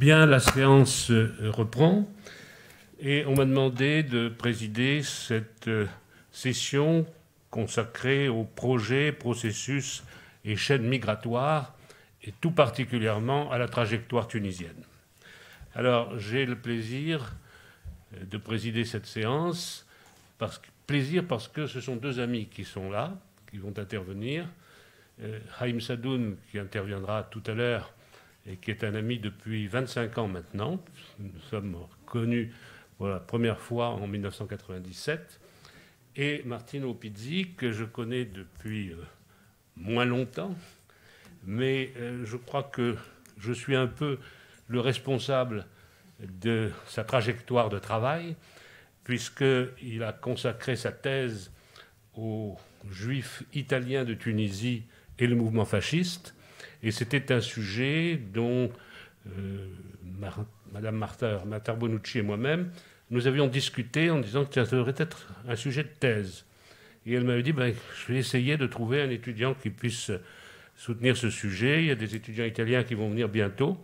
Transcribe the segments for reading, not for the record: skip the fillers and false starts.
Bien, la séance reprend et on m'a demandé de présider cette session consacrée aux projets, processus et chaînes migratoires et tout particulièrement à la trajectoire tunisienne. Alors, j'ai le plaisir de présider cette séance, parce que ce sont deux amis qui sont là, qui vont intervenir. Haïm Sadoun, qui interviendra tout à l'heure, et qui est un ami depuis 25 ans maintenant. Nous sommes connus pour la première fois en 1997. Et Martino Pizzi, que je connais depuis moins longtemps, mais je crois que je suis un peu le responsable de sa trajectoire de travail, puisqu'il a consacré sa thèse aux Juifs italiens de Tunisie et le mouvement fasciste. Et c'était un sujet dont Madame Martha Bonucci et moi-même, nous avions discuté en disant que ça devrait être un sujet de thèse. Et elle m'avait dit, je vais essayer de trouver un étudiant qui puisse soutenir ce sujet. Il y a des étudiants italiens qui vont venir bientôt.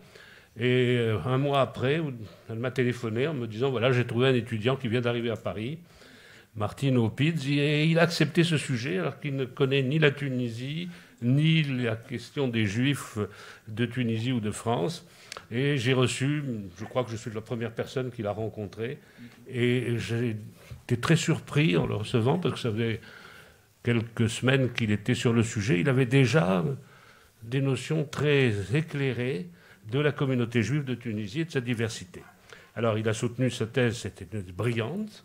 Et un mois après, elle m'a téléphoné en me disant, voilà, j'ai trouvé un étudiant qui vient d'arriver à Paris, Martino Pizzi, et il a accepté ce sujet alors qu'il ne connaît ni la Tunisie, ni la question des Juifs de Tunisie ou de France. Et j'ai reçu, je crois que je suis la première personne qu'il a rencontrée, et j'ai été très surpris en le recevant, parce que ça faisait quelques semaines qu'il était sur le sujet. Il avait déjà des notions très éclairées de la communauté juive de Tunisie et de sa diversité. Alors il a soutenu sa thèse, c'était brillante,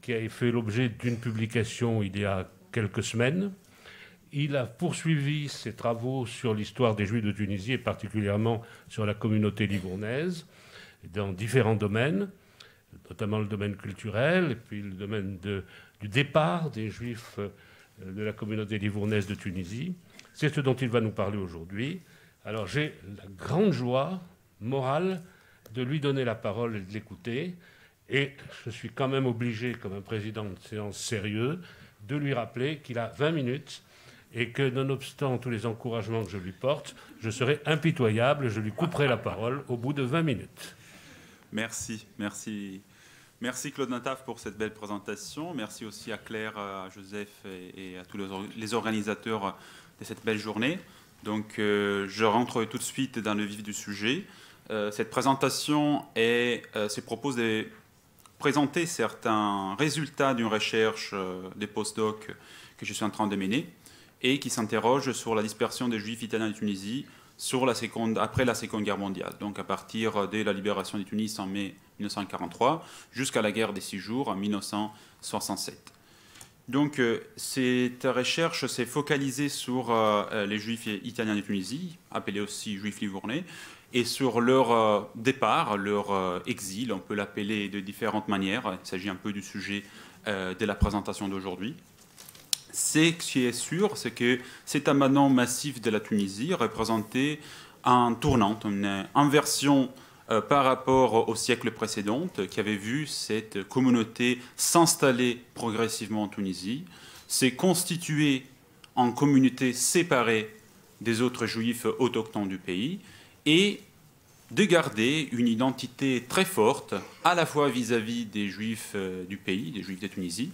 qui a fait l'objet d'une publication il y a quelques semaines. Il a poursuivi ses travaux sur l'histoire des Juifs de Tunisie et particulièrement sur la communauté livournaise dans différents domaines, notamment le domaine culturel et puis le domaine du départ des Juifs de la communauté livournaise de Tunisie. C'est ce dont il va nous parler aujourd'hui. Alors j'ai la grande joie morale de lui donner la parole et de l'écouter. Et je suis quand même obligé, comme un président de séance sérieux, de lui rappeler qu'il a 20 minutes et que, nonobstant tous les encouragements que je lui porte, je serai impitoyable, je lui couperai la parole au bout de 20 minutes. Merci Claude Nataf pour cette belle présentation. Merci aussi à Claire, à Joseph et à tous les organisateurs de cette belle journée. Donc je rentre tout de suite dans le vif du sujet. Cette présentation se propose de présenter certains résultats d'une recherche des post-doc que je suis en train de mener et qui s'interroge sur la dispersion des Juifs italiens de Tunisie après la Seconde Guerre mondiale, donc à partir de la libération de Tunis en mai 1943 jusqu'à la guerre des 6 jours en 1967. Donc cette recherche s'est focalisée sur les Juifs italiens de Tunisie, appelés aussi Juifs livournais, et sur leur départ, leur exil, on peut l'appeler de différentes manières. Il s'agit un peu du sujet de la présentation d'aujourd'hui. Ce qui est sûr, c'est que cet abandon massif de la Tunisie représentait un tournant, une inversion par rapport au siècle précédent, qui avait vu cette communauté s'installer progressivement en Tunisie, s'est constituée en communauté séparée des autres juifs autochtones du pays, et de garder une identité très forte, à la fois vis-à-vis des juifs du pays, des juifs de Tunisie,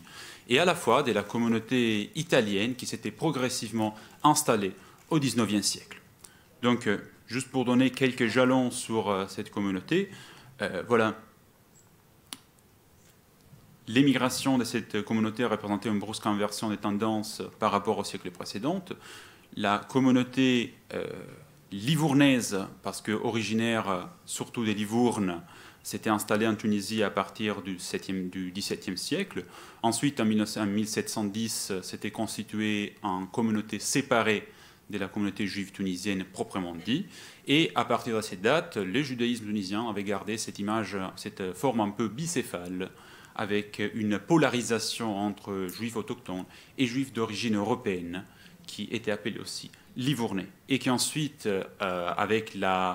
et à la fois de la communauté italienne qui s'était progressivement installée au XIXe siècle. Donc, juste pour donner quelques jalons sur cette communauté, voilà. L'émigration de cette communauté a représenté une brusque inversion des tendances par rapport au siècle précédent. La communauté livournaise, parce qu'originaire surtout des Livournes, s'était installée en Tunisie à partir du XVIIe siècle. Ensuite, en 1710, s'était constituée en communauté séparée de la communauté juive tunisienne proprement dit. Et à partir de cette date, le judaïsme tunisien avait gardé cette image, cette forme un peu bicéphale, avec une polarisation entre juifs autochtones et juifs d'origine européenne, qui étaient appelés aussi livournais, et qui ensuite, avec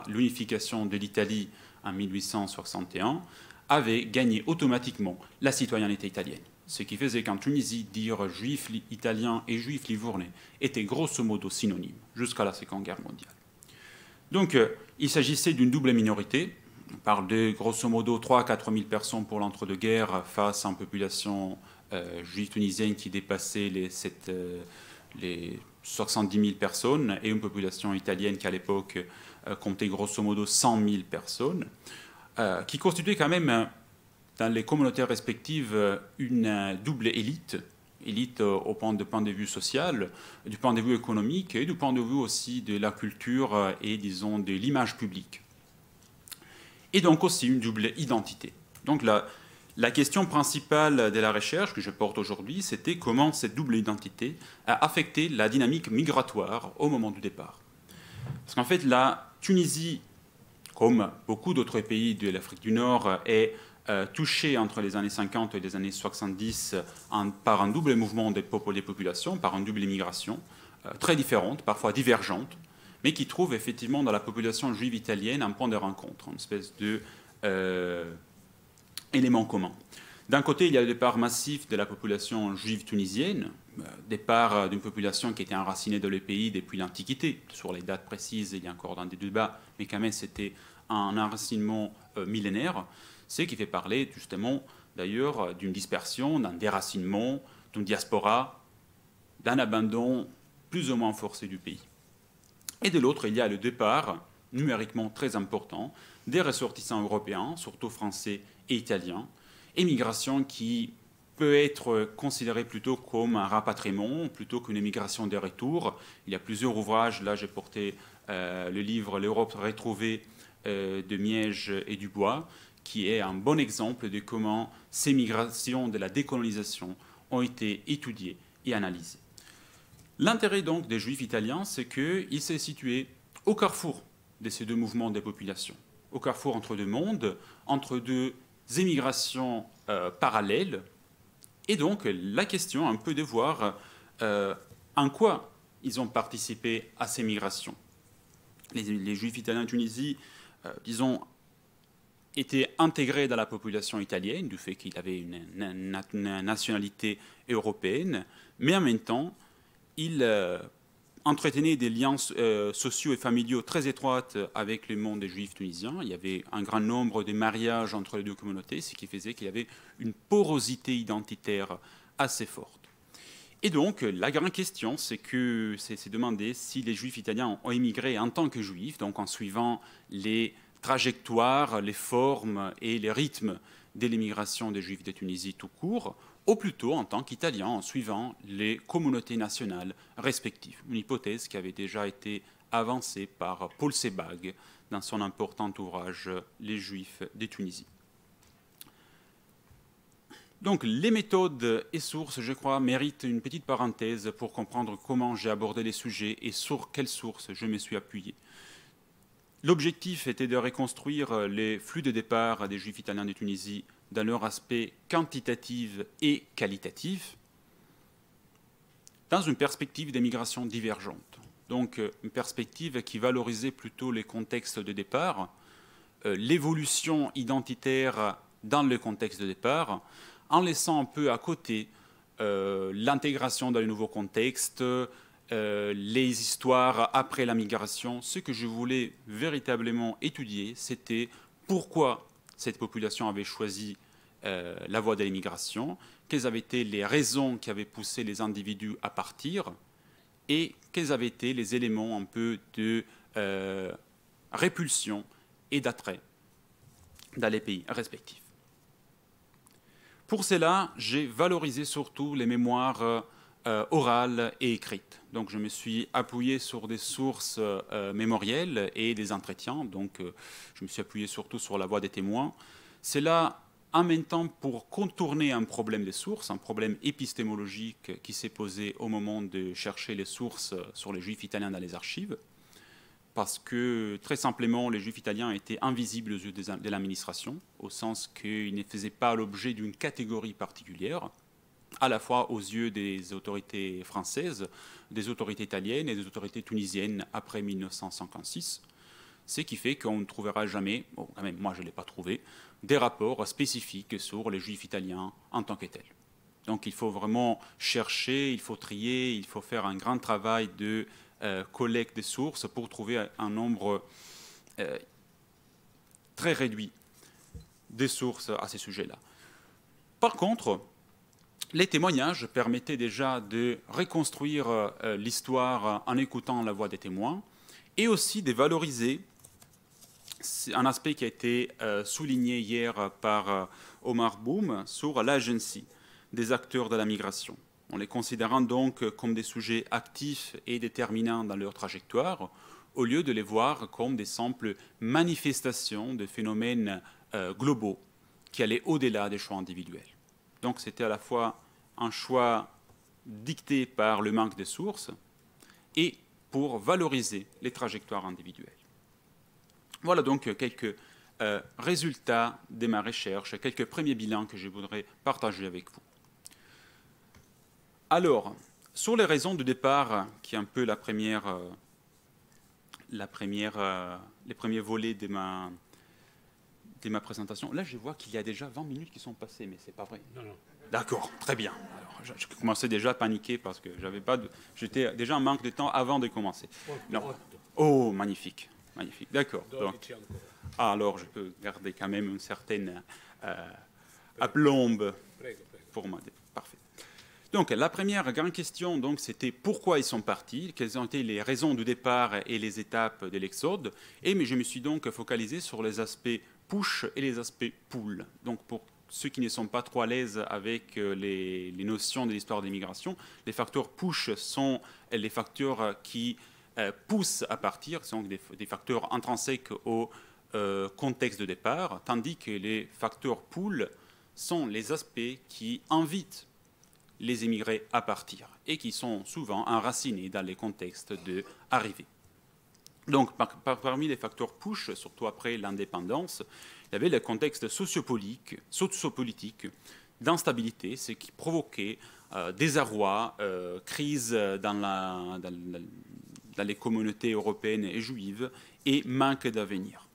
l'unification de l'Italie en 1861, avait gagné automatiquement la citoyenneté italienne. Ce qui faisait qu'en Tunisie, dire juif italien et juif livournais était grosso modo synonyme, jusqu'à la Seconde Guerre mondiale. Donc, il s'agissait d'une double minorité, On parle de grosso modo 3 à 4 000 personnes pour l'entre-deux-guerres face à une population juive tunisienne qui dépassait les 70 000 personnes et une population italienne qui à l'époque comptait grosso modo 100 000 personnes, qui constituait quand même dans les communautés respectives une double élite au point de vue social, du point de vue économique et du point de vue aussi de la culture et disons de l'image publique. Et donc aussi une double identité. Donc la question principale de la recherche que je porte aujourd'hui, c'était comment cette double identité a affecté la dynamique migratoire au moment du départ. Parce qu'en fait, la Tunisie, comme beaucoup d'autres pays de l'Afrique du Nord, est touchée entre les années 50 et les années 70 par un double mouvement des populations, par une double immigration, très différente, parfois divergente, mais qui trouve effectivement dans la population juive italienne un point de rencontre, une espèce d'élément commun. D'un côté, il y a le départ massif de la population juive tunisienne, départ d'une population qui était enracinée dans le pays depuis l'Antiquité. Sur les dates précises, il y a encore dans des débats, mais quand même c'était un enracinement millénaire, ce qui fait parler justement d'ailleurs d'une dispersion, d'un déracinement, d'une diaspora, d'un abandon plus ou moins forcé du pays. Et de l'autre, il y a le départ, numériquement très important, des ressortissants européens, surtout français et italiens, émigration qui peut être considérée plutôt comme un rapatriement, plutôt qu'une émigration de retour. Il y a plusieurs ouvrages, là j'ai porté le livre « L'Europe retrouvée » de Miège et Dubois, qui est un bon exemple de comment ces migrations de la décolonisation ont été étudiées et analysées. L'intérêt donc des Juifs italiens, c'est qu'ils s'est situé au carrefour de ces deux mouvements des populations, au carrefour entre deux mondes, entre deux émigrations parallèles, et donc la question un peu de voir en quoi ils ont participé à ces migrations. Les Juifs italiens de Tunisie, disons, étaient intégrés dans la population italienne, du fait qu'il avait une nationalité européenne, mais en même temps, il entretenait des liens sociaux et familiaux très étroits avec le monde des Juifs tunisiens. Il y avait un grand nombre de mariages entre les deux communautés, ce qui faisait qu'il y avait une porosité identitaire assez forte. Et donc, la grande question, c'est de demander si les Juifs italiens ont émigré en tant que Juifs, donc en suivant les trajectoires, les formes et les rythmes de l'émigration des Juifs de Tunisie tout court, ou plutôt en tant qu'Italiens, en suivant les communautés nationales respectives. Une hypothèse qui avait déjà été avancée par Paul Sebag dans son important ouvrage « Les Juifs de Tunisie ». Donc, les méthodes et sources, je crois, méritent une petite parenthèse pour comprendre comment j'ai abordé les sujets et sur quelles sources je me suis appuyé. L'objectif était de reconstruire les flux de départ des Juifs italiens de Tunisie dans leur aspect quantitatif et qualitatif, dans une perspective d'émigration divergente. Donc, une perspective qui valorisait plutôt les contextes de départ, l'évolution identitaire dans le contexte de départ, en laissant un peu à côté l'intégration dans le nouveau contexte, les histoires après la migration. Ce que je voulais véritablement étudier, c'était pourquoi cette population avait choisi la voie de l'immigration, quelles avaient été les raisons qui avaient poussé les individus à partir et quels avaient été les éléments un peu de répulsion et d'attrait dans les pays respectifs. Pour cela, j'ai valorisé surtout les mémoires orales et écrites. Donc je me suis appuyé sur des sources mémorielles et des entretiens. Donc je me suis appuyé surtout sur la voix des témoins. C'est là en même temps pour contourner un problème des sources, un problème épistémologique qui s'est posé au moment de chercher les sources sur les Juifs italiens dans les archives, parce que très simplement les Juifs italiens étaient invisibles aux yeux de l'administration, au sens qu'ils ne faisaient pas l'objet d'une catégorie particulière, à la fois aux yeux des autorités françaises, des autorités italiennes et des autorités tunisiennes après 1956, ce qui fait qu'on ne trouvera jamais, bon, quand même moi je ne l'ai pas trouvé, des rapports spécifiques sur les Juifs italiens en tant que tels. Donc il faut vraiment chercher, il faut trier, il faut faire un grand travail de collecte des sources pour trouver un nombre très réduit des sources à ces sujets-là. Par contre, les témoignages permettaient déjà de reconstruire l'histoire en écoutant la voix des témoins et aussi de valoriser un aspect qui a été souligné hier par Omar Boum sur l'agency des acteurs de la migration. En les considérant donc comme des sujets actifs et déterminants dans leur trajectoire, au lieu de les voir comme des simples manifestations de phénomènes globaux qui allaient au-delà des choix individuels. Donc c'était à la fois un choix dicté par le manque de sources et pour valoriser les trajectoires individuelles. Voilà donc quelques résultats de ma recherche, quelques premiers bilans que je voudrais partager avec vous. Alors, sur les raisons de départ, qui est un peu les premiers volets de ma présentation. Là, je vois qu'il y a déjà 20 minutes qui sont passées, mais c'est pas vrai. Non, non. D'accord, très bien. Alors, je commençais déjà à paniquer parce que j'étais déjà en manque de temps avant de commencer. Non. Oh, magnifique, magnifique. D'accord. Alors, je peux garder quand même une certaine aplombe pour moi. Parfait. Donc, la première grande question, donc, c'était pourquoi ils sont partis, quelles ont été les raisons du départ et les étapes de l'exode. Mais je me suis donc focalisé sur les aspects push et les aspects pull. Donc, pour ceux qui ne sont pas trop à l'aise avec les notions de l'histoire des migrations, les facteurs push sont les facteurs qui poussent à partir, sont des facteurs intrinsèques au contexte de départ, tandis que les facteurs pull sont les aspects qui invitent les émigrés à partir et qui sont souvent enracinés dans les contextes d'arrivée. Donc, parmi les facteurs push, surtout après l'indépendance, il y avait le contexte sociopolitique d'instabilité, ce qui provoquait désarroi, crise dans les communautés européennes et juives et manque d'avenir.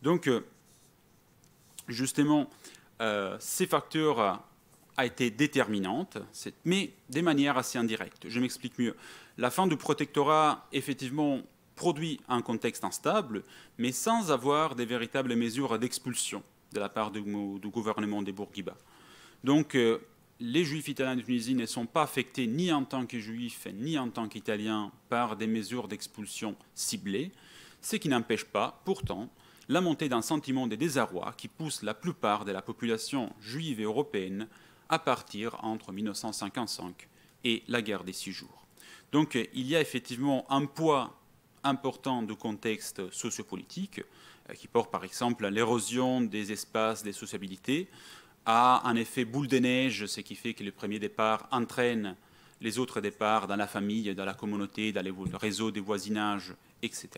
Donc, justement, ces facteurs a été déterminante, mais de manière assez indirecte. Je m'explique mieux. La fin du protectorat, effectivement, produit un contexte instable, mais sans avoir de véritables mesures d'expulsion de la part du gouvernement des Bourguiba. Donc, les Juifs italiens de Tunisie ne sont pas affectés ni en tant que Juifs, ni en tant qu'Italiens par des mesures d'expulsion ciblées, ce qui n'empêche pas, pourtant, la montée d'un sentiment de désarroi qui pousse la plupart de la population juive et européenne à partir entre 1955 et la guerre des 6 jours. Donc il y a effectivement un poids important de contexte sociopolitique qui porte par exemple à l'érosion des espaces de sociabilité, à un effet boule de neige, ce qui fait que le premier départ entraîne les autres départs dans la famille, dans la communauté, dans le réseau des voisinages, etc.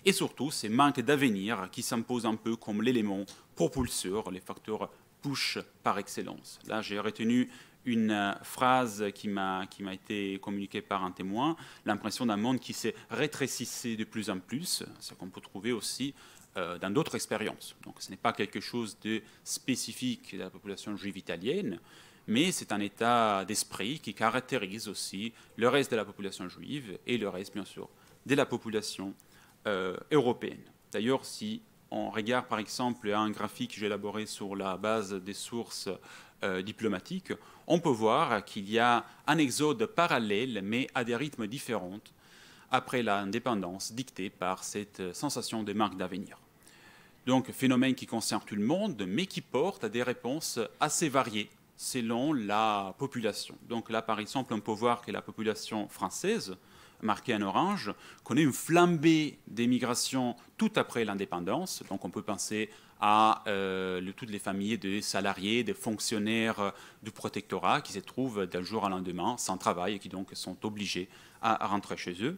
Et surtout, ces manques d'avenir qui s'imposent un peu comme l'élément propulseur, les facteurs push par excellence. Là, j'ai retenu une phrase qui m'a été communiquée par un témoin, l'impression d'un monde qui s'est rétrécissé de plus en plus, ce qu'on peut trouver aussi dans d'autres expériences. Donc ce n'est pas quelque chose de spécifique de la population juive italienne, mais c'est un état d'esprit qui caractérise aussi le reste de la population juive et le reste, bien sûr, de la population européenne. D'ailleurs, si on regarde par exemple un graphique que j'ai élaboré sur la base des sources diplomatiques, on peut voir qu'il y a un exode parallèle, mais à des rythmes différents, après l'indépendance dictée par cette sensation de manque d'avenir. Donc, phénomène qui concerne tout le monde, mais qui porte à des réponses assez variées selon la population. Donc là, par exemple, on peut voir que la population française, marquée en orange, connaît une flambée d'émigration tout après l'indépendance. Donc on peut penser à toutes les familles de salariés, de fonctionnaires du protectorat qui se trouvent d'un jour au lendemain sans travail et qui donc sont obligés à rentrer chez eux.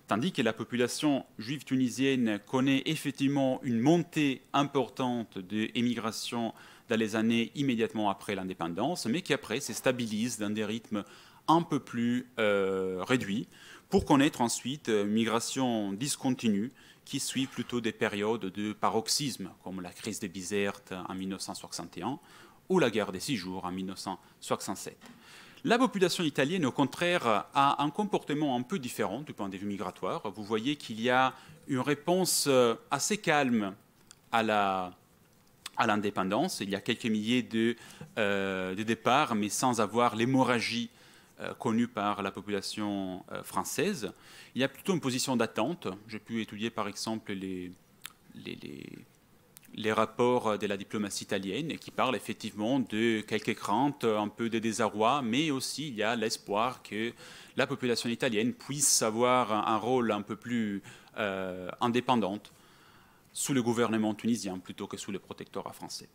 Tandis que la population juive tunisienne connaît effectivement une montée importante d'émigration dans les années immédiatement après l'indépendance, mais qui après se stabilise dans des rythmes un peu plus réduits, pour connaître ensuite une migration discontinue qui suit plutôt des périodes de paroxysme, comme la crise de Bizerte en 1961 ou la guerre des 6 jours en 1967. La population italienne, au contraire, a un comportement un peu différent du point de vue migratoire. Vous voyez qu'il y a une réponse assez calme à la à l'indépendance. Il y a quelques milliers de départs, mais sans avoir l'hémorragie connue par la population française. Il y a plutôt une position d'attente. J'ai pu étudier par exemple les rapports de la diplomatie italienne qui parlent effectivement de quelques craintes, un peu de désarroi, mais aussi il y a l'espoir que la population italienne puisse avoir un rôle un peu plus indépendante sous le gouvernement tunisien plutôt que sous le protectorat français.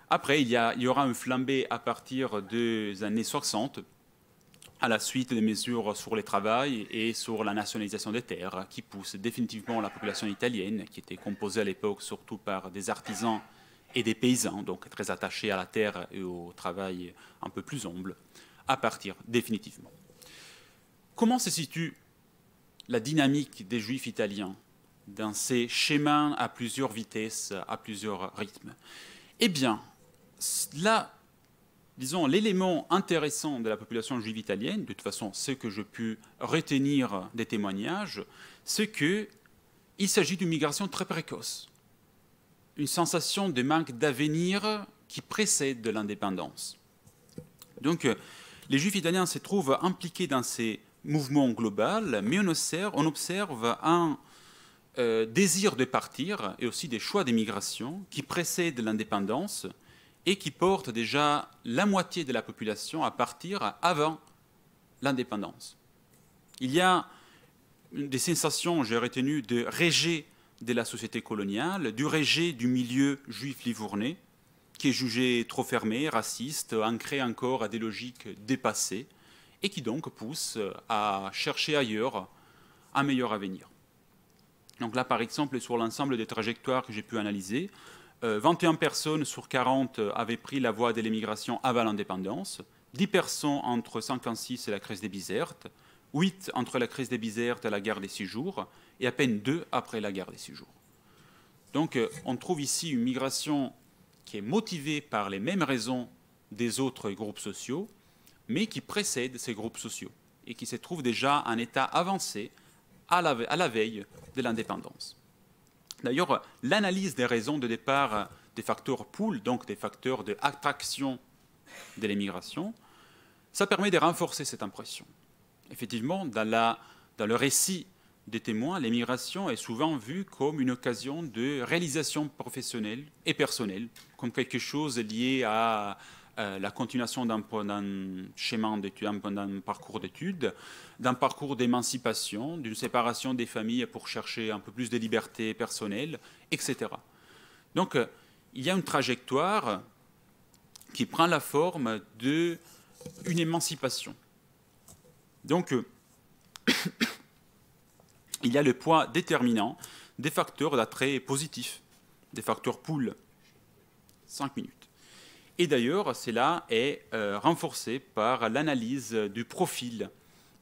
Après, il y aura une flambée à partir des années 60, à la suite des mesures sur le travail et sur la nationalisation des terres, qui poussent définitivement la population italienne, qui était composée à l'époque surtout par des artisans et des paysans, donc très attachés à la terre et au travail un peu plus humble, à partir définitivement. Comment se situe la dynamique des Juifs italiens dans ces schémas à plusieurs vitesses, à plusieurs rythmes? Eh bien, là, disons, l'élément intéressant de la population juive italienne, de toute façon, ce que je peux retenir des témoignages, c'est qu'il s'agit d'une migration très précoce, une sensation de manque d'avenir qui précède de l'indépendance. Donc, les Juifs italiens se trouvent impliqués dans ces mouvements globaux, mais on observe un désir de partir et aussi des choix d'émigration qui précèdent l'indépendance et qui portent déjà la moitié de la population à partir avant l'indépendance. Il y a des sensations, j'ai retenu, de rejet de la société coloniale, du rejet du milieu juif livournais, qui est jugé trop fermé, raciste, ancré encore à des logiques dépassées, et qui donc pousse à chercher ailleurs un meilleur avenir. Donc là, par exemple, sur l'ensemble des trajectoires que j'ai pu analyser, 21 personnes sur 40 avaient pris la voie de l'émigration avant l'indépendance, 10 personnes entre 1956 et la crise des Bizertes, 8 entre la crise des Bizertes et la guerre des 6 jours, et à peine 2 après la guerre des 6 jours. Donc on trouve ici une migration qui est motivée par les mêmes raisons des autres groupes sociaux, mais qui précède ces groupes sociaux, et qui se trouve déjà en état avancé à la veille de l'indépendance. D'ailleurs, l'analyse des raisons de départ des facteurs pool, donc des facteurs d'attraction de l'émigration, ça permet de renforcer cette impression. Effectivement, dans le récit des témoins, l'émigration est souvent vue comme une occasion de réalisation professionnelle et personnelle, comme quelque chose lié à la continuation d'un schéma d'études, d'un parcours d'études, d'un parcours d'émancipation, d'une séparation des familles pour chercher un peu plus de liberté personnelle, etc. Donc, il y a une trajectoire qui prend la forme d'une émancipation. Donc, il y a le poids déterminant des facteurs d'attrait positif, des facteurs pool. 5 minutes. Et d'ailleurs, cela est renforcé par l'analyse du profil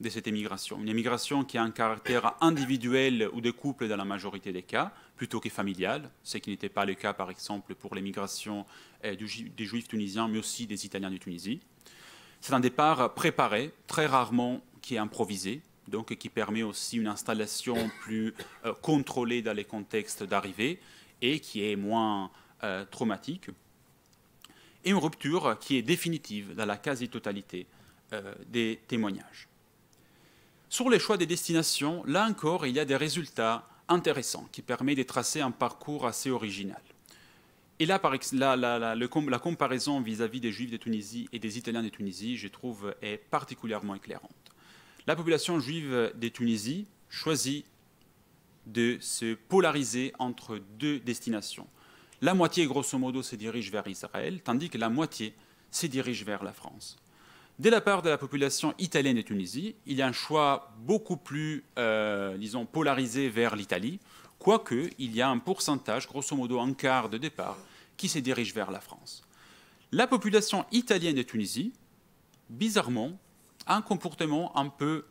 de cette émigration. Une émigration qui a un caractère individuel ou de couple dans la majorité des cas, plutôt que familial, ce qui n'était pas le cas, par exemple, pour l'émigration des Juifs tunisiens, mais aussi des Italiens de Tunisie. C'est un départ préparé, très rarement qui est improvisé, donc qui permet aussi une installation plus contrôlée dans les contextes d'arrivée et qui est moins traumatique. Et une rupture qui est définitive dans la quasi-totalité des témoignages. Sur les choix des destinations, là encore, il y a des résultats intéressants qui permettent de tracer un parcours assez original. Et là, la comparaison vis-à-vis des Juifs de Tunisie et des Italiens de Tunisie, je trouve, est particulièrement éclairante. La population juive de Tunisie choisit de se polariser entre deux destinations. La moitié, grosso modo, se dirige vers Israël, tandis que la moitié se dirige vers la France. Dès la part de la population italienne de Tunisie, il y a un choix beaucoup plus, disons, polarisé vers l'Italie, quoique il y a un pourcentage, grosso modo un quart de départ, qui se dirige vers la France. La population italienne de Tunisie, bizarrement, a un comportement un peu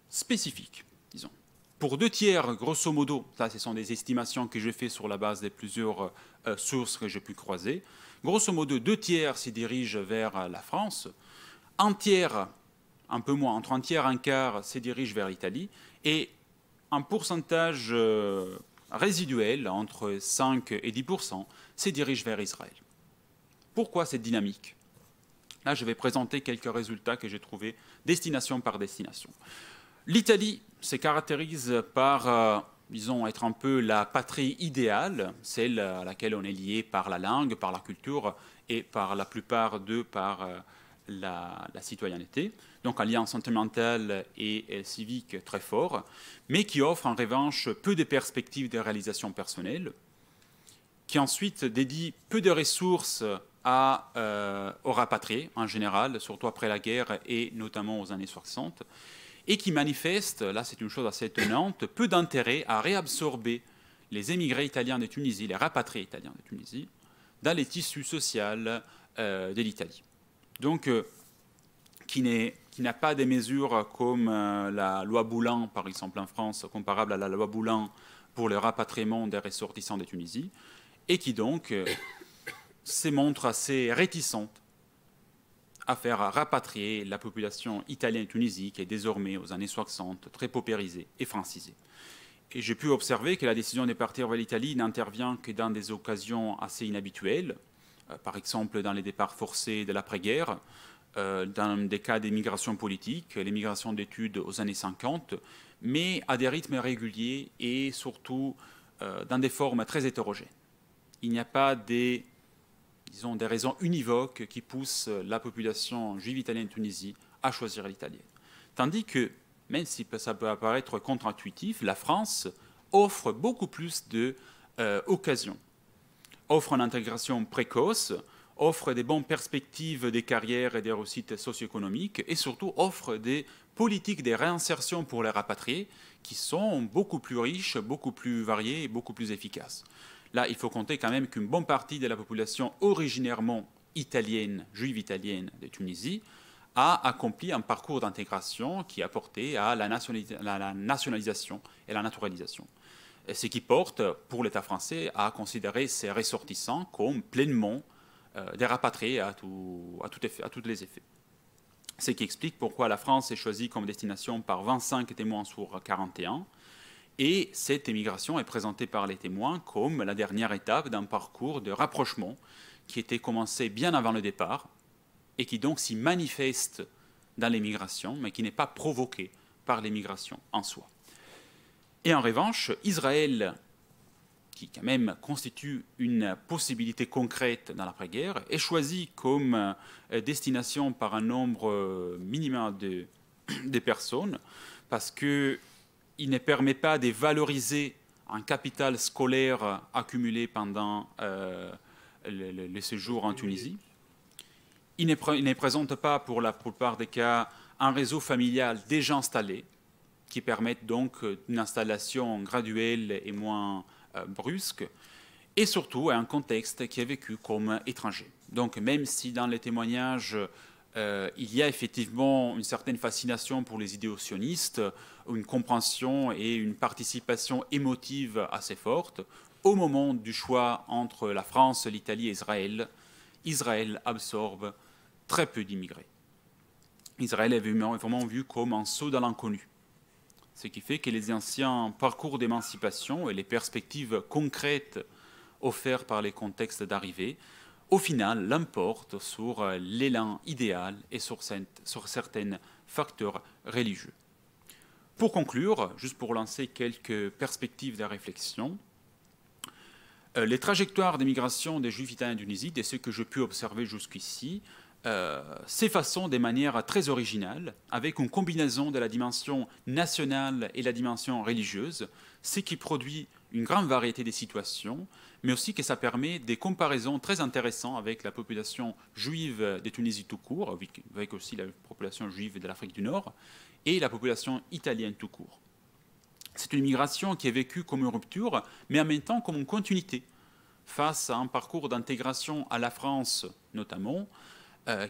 spécifique, disons. Pour 2 tiers, grosso modo, ça ce sont des estimations que j'ai faites sur la base de plusieurs sources que j'ai pu croiser, grosso modo 2 tiers se dirigent vers la France, 1 tiers, un peu moins, entre 1 tiers et 1 quart se dirigent vers l'Italie, et un pourcentage résiduel, entre 5 et 10%, se dirige vers Israël. Pourquoi cette dynamique? Là, je vais présenter quelques résultats que j'ai trouvés destination par destination. L'Italie se caractérise par, disons, être un peu la patrie idéale, celle à laquelle on est lié par la langue, par la culture et par la plupart d'eux par la citoyenneté. Donc un lien sentimental et civique très fort, mais qui offre en revanche peu de perspectives de réalisation personnelle, qui ensuite dédie peu de ressources aux rapatriés en général, surtout après la guerre et notamment aux années 60, et qui manifeste, là c'est une chose assez étonnante, peu d'intérêt à réabsorber les émigrés italiens de Tunisie, les rapatriés italiens de Tunisie, dans les tissus sociaux de l'Italie. Donc, qui n'a pas des mesures comme la loi Boulan, par exemple en France, comparable à la loi Boulan pour le rapatriement des ressortissants de Tunisie, et qui donc se montre assez réticente à faire rapatrier la population italienne de Tunisie, qui est désormais, aux années 60, très paupérisée et francisée. Et j'ai pu observer que la décision de partir vers l'Italie n'intervient que dans des occasions assez inhabituelles, par exemple dans les départs forcés de l'après-guerre, dans des cas d'émigration politique, l'émigration d'études aux années 50, mais à des rythmes réguliers et surtout dans des formes très hétérogènes. Il n'y a pas des raisons univoques qui poussent la population juive italienne de Tunisie à choisir l'italienne. Tandis que, même si ça peut apparaître contre-intuitif, la France offre beaucoup plus d'occasions, offre une intégration précoce, offre des bonnes perspectives de carrière et des réussites socio-économiques, et surtout offre des politiques de réinsertion pour les rapatriés qui sont beaucoup plus riches, beaucoup plus variées et beaucoup plus efficaces. Là, il faut compter quand même qu'une bonne partie de la population originairement italienne, juive italienne de Tunisie, a accompli un parcours d'intégration qui a porté à la nationalisation et la naturalisation. Ce qui porte, pour l'État français, à considérer ces ressortissants comme pleinement des rapatriés à tous les effets. Ce qui explique pourquoi la France est choisie comme destination par 25 témoins sur 41. Et cette émigration est présentée par les témoins comme la dernière étape d'un parcours de rapprochement qui était commencé bien avant le départ et qui donc s'y manifeste dans l'émigration, mais qui n'est pas provoqué par l'émigration en soi. Et en revanche, Israël, qui quand même constitue une possibilité concrète dans l'après-guerre, est choisi comme destination par un nombre minimal de personnes parce que il ne permet pas de valoriser un capital scolaire accumulé pendant le séjour en Tunisie. Il ne présente pas, pour la plupart des cas, un réseau familial déjà installé, qui permettent donc une installation graduelle et moins brusque, et surtout un contexte qui est vécu comme étranger. Donc même si dans les témoignages, il y a effectivement une certaine fascination pour les idéaux sionistes, une compréhension et une participation émotive assez forte, au moment du choix entre la France, l'Italie et Israël, Israël absorbe très peu d'immigrés. Israël est vraiment vu comme un saut dans l'inconnu. Ce qui fait que les anciens parcours d'émancipation et les perspectives concrètes offertes par les contextes d'arrivée, au final, l'emportent sur l'élan idéal et sur certains facteurs religieux. Pour conclure, juste pour lancer quelques perspectives de réflexion, les trajectoires d'émigration des Juifs italiens de Tunisie, de ce que j'ai pu observer jusqu'ici, s'effacent de manière très originale, avec une combinaison de la dimension nationale et la dimension religieuse, ce qui produit une grande variété de situations, mais aussi que ça permet des comparaisons très intéressantes avec la population juive de Tunisie tout court, avec aussi la population juive de l'Afrique du Nord, et la population italienne tout court. C'est une migration qui est vécue comme une rupture, mais en même temps comme une continuité, face à un parcours d'intégration à la France notamment,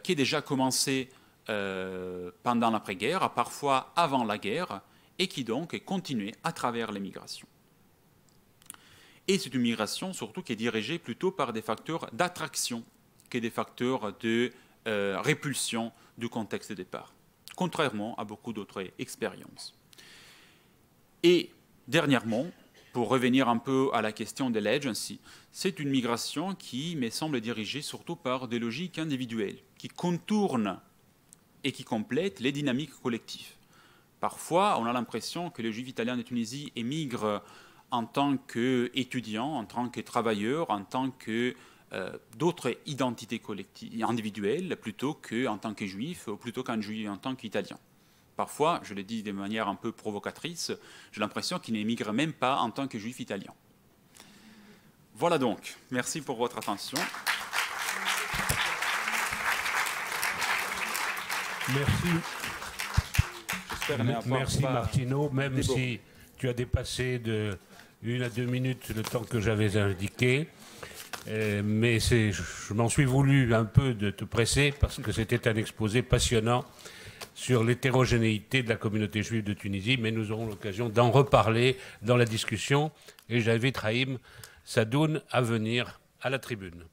qui est déjà commencé pendant l'après-guerre, parfois avant la guerre, et qui donc est continué à travers les migrations. Et c'est une migration surtout qui est dirigée plutôt par des facteurs d'attraction que des facteurs de répulsion du contexte de départ, contrairement à beaucoup d'autres expériences. Et dernièrement, pour revenir un peu à la question de l'agency, c'est une migration qui me semble dirigée surtout par des logiques individuelles, qui contournent et qui complètent les dynamiques collectives. Parfois, on a l'impression que les Juifs italiens de Tunisie émigrent en tant qu'étudiants, en tant que travailleurs, en tant que d'autres identités collectives, individuelles, plutôt qu'en tant que Juifs, ou plutôt qu'en tant qu'Italiens. Parfois, je le dis de manière un peu provocatrice, j'ai l'impression qu'ils n'émigrent même pas en tant que Juifs italiens. Voilà donc. Merci pour votre attention. Merci Martino, même si tu as dépassé de 1 à 2 minutes le temps que j'avais indiqué. Mais je m'en suis voulu un peu de te presser parce que c'était un exposé passionnant sur l'hétérogénéité de la communauté juive de Tunisie, mais nous aurons l'occasion d'en reparler dans la discussion et j'invite Haïm Sadoun à venir à la tribune.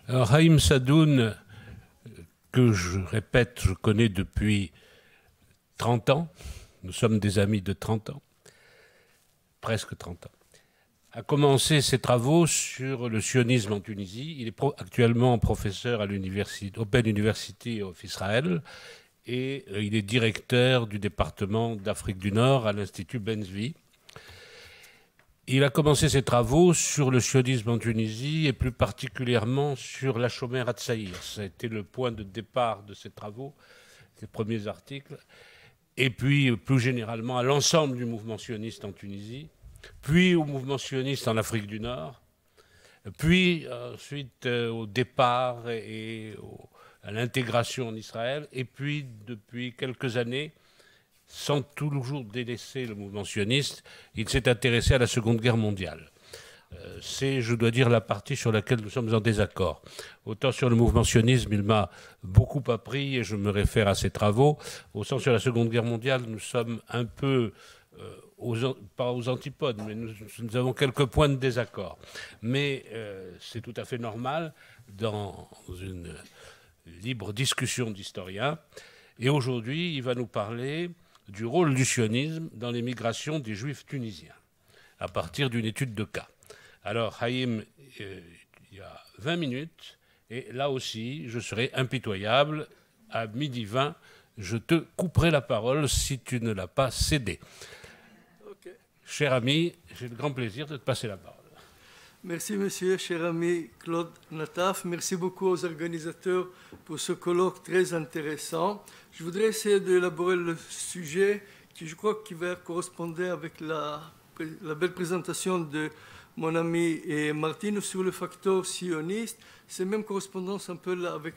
Alors, Haïm Sadoun, que je répète, je connais depuis 30 ans, nous sommes des amis de 30 ans, presque 30 ans, a commencé ses travaux sur le sionisme en Tunisie. Il est actuellement professeur à Open University of Israel et il est directeur du département d'Afrique du Nord à l'Institut Ben-Zvi. Il a commencé ses travaux sur le sionisme en Tunisie et plus particulièrement sur la Shomer Hatzaïr. Ça a été le point de départ de ses travaux, ses premiers articles. Et puis, plus généralement, à l'ensemble du mouvement sioniste en Tunisie, puis au mouvement sioniste en Afrique du Nord, puis ensuite au départ et à l'intégration en Israël, et puis depuis quelques années, sans toujours délaisser le mouvement sioniste, il s'est intéressé à la Seconde Guerre mondiale. C'est, je dois dire, la partie sur laquelle nous sommes en désaccord. Autant sur le mouvement sionisme, il m'a beaucoup appris, et je me réfère à ses travaux. Au sens sur la Seconde Guerre mondiale, nous sommes un peu, pas aux antipodes, mais nous avons quelques points de désaccord. Mais c'est tout à fait normal dans une libre discussion d'historiens. Et aujourd'hui, il va nous parler du rôle du sionisme dans les migrations des Juifs tunisiens, à partir d'une étude de cas. Alors, Haïm, il y a 20 minutes, et là aussi, je serai impitoyable. À 12h20, je te couperai la parole si tu ne l'as pas cédé. Okay. Cher ami, j'ai le grand plaisir de te passer la parole. Merci, monsieur, cher ami Claude Nataf. Merci beaucoup aux organisateurs pour ce colloque très intéressant. Je voudrais essayer d'élaborer le sujet qui, je crois, qui va correspondre avec la belle présentation de mon ami Martino sur le facteur sioniste. C'est même correspondance un peu avec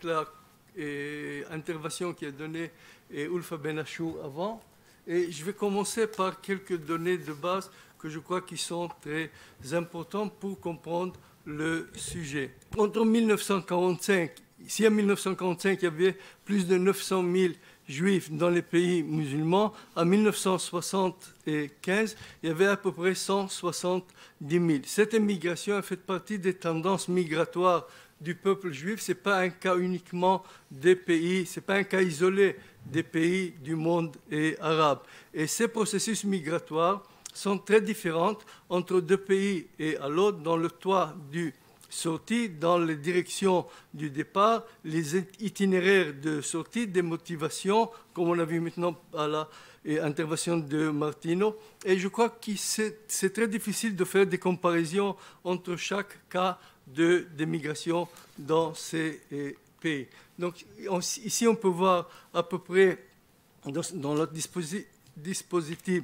l'intervention qu'a donnée Ulfa Benachou avant. Et je vais commencer par quelques données de base que je crois qui sont très importants pour comprendre le sujet. Entre 1945, ici en 1945, il y avait plus de 900 000 juifs dans les pays musulmans. En 1975, il y avait à peu près 170 000. Cette immigration a fait partie des tendances migratoires du peuple juif. Ce n'est pas un cas uniquement des pays, ce n'est pas un cas isolé des pays du monde arabe. Et ces processus migratoires sont très différentes entre deux pays et à l'autre dans le toit du sortie, dans les directions du départ, les itinéraires de sortie, des motivations, comme on a vu maintenant à l'intervention de Martino. Et je crois que c'est très difficile de faire des comparaisons entre chaque cas de migration dans ces pays. Donc ici, on peut voir à peu près dans notre dispositif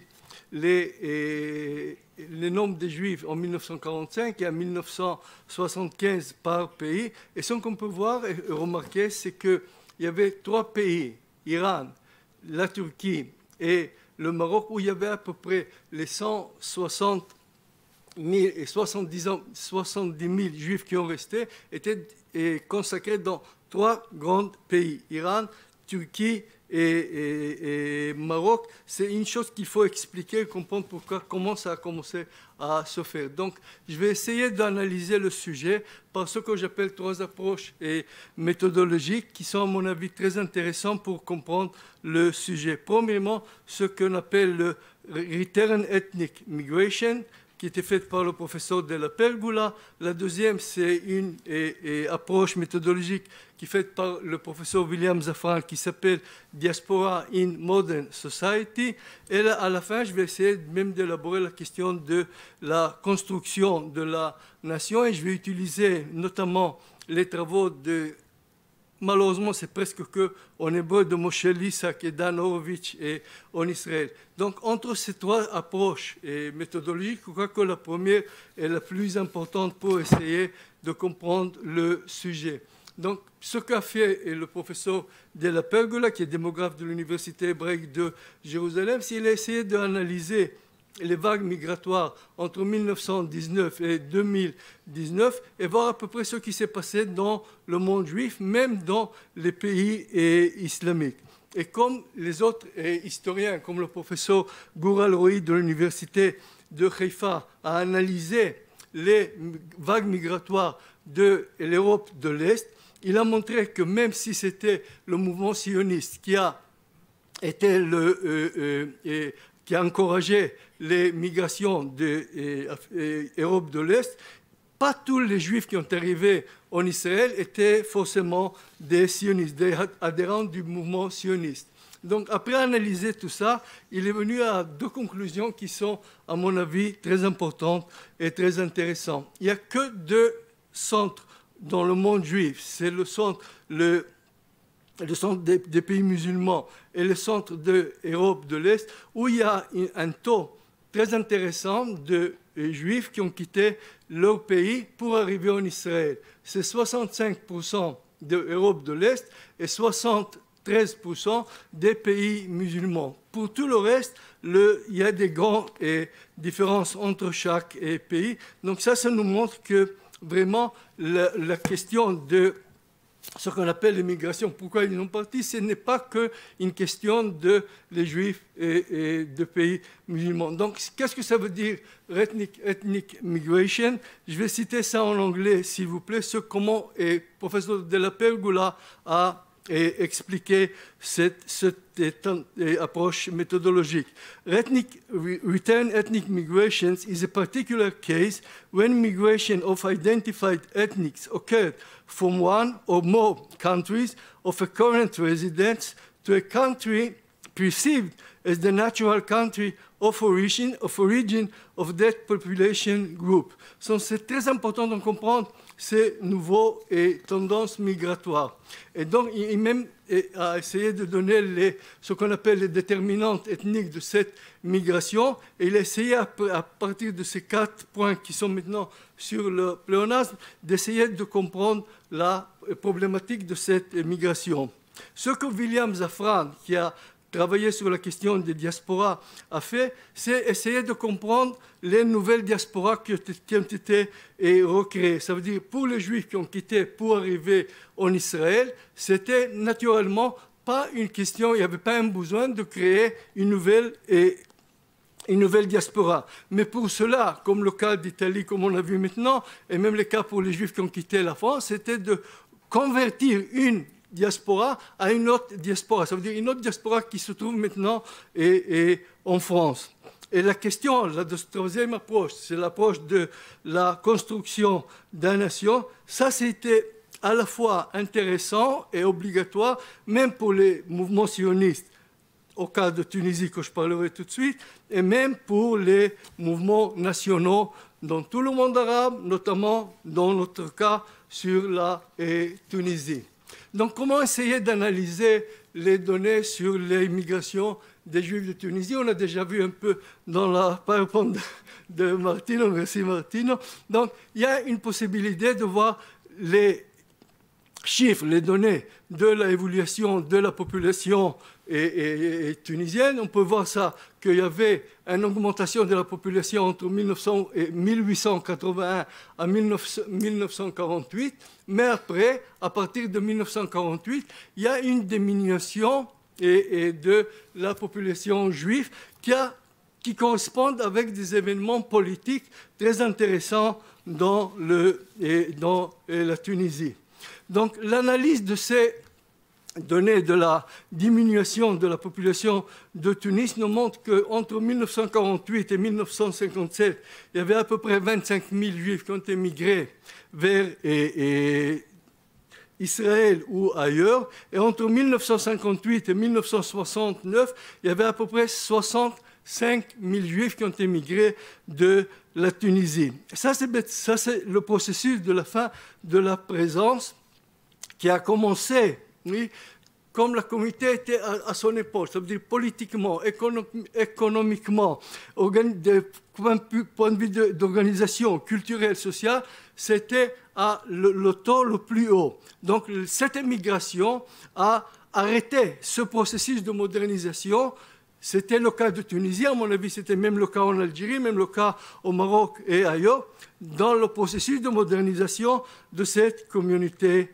les nombres de Juifs en 1945 et en 1975 par pays. Et ce qu'on peut voir et remarquer, c'est qu'il y avait 3 pays, Iran, la Turquie et le Maroc, où il y avait à peu près les 160 000 et 70 000 juifs qui ont resté, étaient consacrés dans 3 grands pays, Iran, Turquie et Maroc. C'est une chose qu'il faut expliquer, comprendre comment ça a commencé à se faire. Donc, je vais essayer d'analyser le sujet par ce que j'appelle 3 approches méthodologiques qui sont, à mon avis, très intéressantes pour comprendre le sujet. Premièrement, ce qu'on appelle le Return Ethnic Migration, qui était faite par le professeur de la Pergola. La deuxième, c'est une approche méthodologique qui est faite par le professeur William Zafran, qui s'appelle Diaspora in Modern Society. Et là, à la fin, je vais essayer même d'élaborer la question de la construction de la nation, et je vais utiliser notamment les travaux de... Malheureusement, c'est presque que en hébreu de Moshe Lisak et Dan Horowitz et en Israël. Donc, entre ces 3 approches méthodologiques, je crois que la première est la plus importante pour essayer de comprendre le sujet. Donc, ce qu'a fait le professeur de la Pergola, qui est démographe de l'Université hébraïque de Jérusalem, c'est qu'il a essayé d'analyser les vagues migratoires entre 1919 et 2019 et voir à peu près ce qui s'est passé dans le monde juif, même dans les pays islamiques. Et comme les autres historiens, comme le professeur Goural Roy de l'Université de Haïfa, a analysé les vagues migratoires de l'Europe de l'Est, il a montré que même si c'était le mouvement sioniste qui a été qui a encouragé les migrations de l'Europe de l'Est, pas tous les Juifs qui ont arrivé en Israël étaient forcément des sionistes, des adhérents du mouvement sioniste. Donc, après analyser tout ça, il est venu à 2 conclusions qui sont, à mon avis, très importantes et très intéressantes. Il n'y a que 2 centres dans le monde juif. C'est le centre des pays musulmans et le centre de l'Europe de l'Est, où il y a un taux très intéressant de Juifs qui ont quitté leur pays pour arriver en Israël. C'est 65% de l'Europe de l'Est et 73% des pays musulmans. Pour tout le reste, il y a des grandes différences entre chaque pays. Donc ça nous montre que vraiment la question de ce qu'on appelle l'immigration, pourquoi ils sont partis, ce n'est pas qu'une question de les Juifs et de pays musulmans. Donc, qu'est-ce que ça veut dire ethnic migration? Je vais citer ça en anglais, s'il vous plaît, comment le professeur de la Pergola a expliqué cette approche méthodologique. Return ethnic migrations is a particular case when migration of identified ethnics occurred from one or more countries of a current residence to a country perceived as the natural country of origin of that population group. Donc, c'est très important de comprendre ces nouveaux tendances migratoires. Et donc, il même a essayé de donner ce qu'on appelle les déterminantes ethniques de cette migration. Et il a essayé, à partir de ces 4 points qui sont maintenant sur le pléonasme, d'essayer de comprendre la problématique de cette migration. Ce que William Zafran, qui a travaillé sur la question des diasporas, a fait, c'est essayer de comprendre les nouvelles diasporas qui ont été recréées. Ça veut dire, pour les Juifs qui ont quitté pour arriver en Israël, c'était naturellement pas une question, il n'y avait pas un besoin de créer une nouvelle diaspora. Mais pour cela, comme le cas d'Italie, comme on a vu maintenant, et même le cas pour les Juifs qui ont quitté la France, c'était de convertir une diaspora à une autre diaspora. Ça veut dire une autre diaspora qui se trouve maintenant en France. Et la question, la 3e approche, c'est l'approche de la construction d'une nation. Ça, c'était à la fois intéressant et obligatoire, même pour les mouvements sionistes, au cas de Tunisie que je parlerai tout de suite, et même pour les mouvements nationaux dans tout le monde arabe, notamment dans notre cas sur la Tunisie. Donc, comment essayer d'analyser les données sur les migrations des Juifs de Tunisie? On a déjà vu un peu dans la PowerPoint de Martino. Merci Martino. Donc, il y a une possibilité de voir les chiffres, les données de l'évolution de la population et tunisienne. On peut voir ça, qu'il y avait une augmentation de la population entre 1881 à 1948, mais après, à partir de 1948, il y a une diminution de la population juive qui correspondent avec des événements politiques très intéressants dans la Tunisie. Donc l'analyse de ces données de la diminution de la population de Tunis nous montre qu'entre 1948 et 1957, il y avait à peu près 25 000 juifs qui ont émigré vers Israël ou ailleurs. Et entre 1958 et 1969, il y avait à peu près 65 000 juifs qui ont émigré de la Tunisie. Ça, c'est le processus de la fin de la présence qui a commencé, oui, comme la communauté était à son époque, ça veut dire politiquement, économiquement, point de vue d'organisation culturelle, sociale, c'était à le taux le plus haut. Donc cette émigration a arrêté ce processus de modernisation. C'était le cas de Tunisie, à mon avis, c'était même le cas en Algérie, même le cas au Maroc et ailleurs, dans le processus de modernisation de cette communauté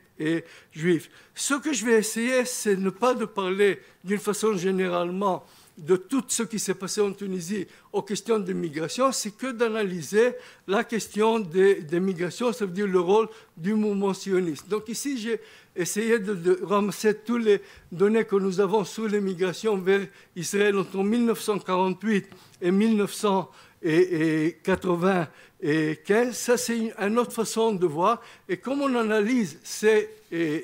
juive. Ce que je vais essayer, c'est ne pas de parler d'une façon généralement de tout ce qui s'est passé en Tunisie aux questions de migration, c'est que d'analyser la question des migrations, ça veut dire le rôle du mouvement sioniste. Donc ici, j'ai essayé de ramasser toutes les données que nous avons sur les migrations vers Israël entre 1948 et 1995. Ça, c'est une autre façon de voir. Et comme on analyse ces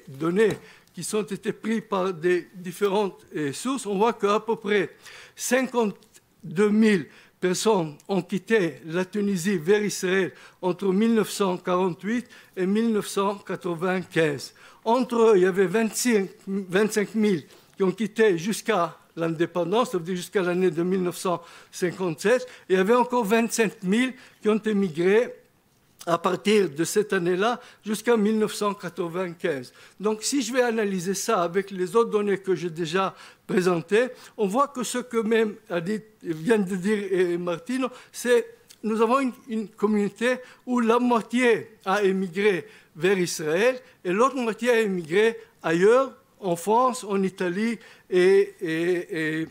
données qui ont été prises par des différentes sources, on voit qu'à peu près 52 000 personnes ont quitté la Tunisie vers Israël entre 1948 et 1995. Entre eux, il y avait 25 000 qui ont quitté jusqu'à l'indépendance, ça veut dire jusqu'à l'année de 1957. Et il y avait encore 25 000 qui ont émigré à partir de cette année-là jusqu'à 1995. Donc si je vais analyser ça avec les autres données que j'ai déjà présentées, on voit que ce que même vient de dire Martino, c'est nous avons une communauté où la moitié a émigré vers Israël et l'autre moitié a émigré ailleurs, en France, en Italie et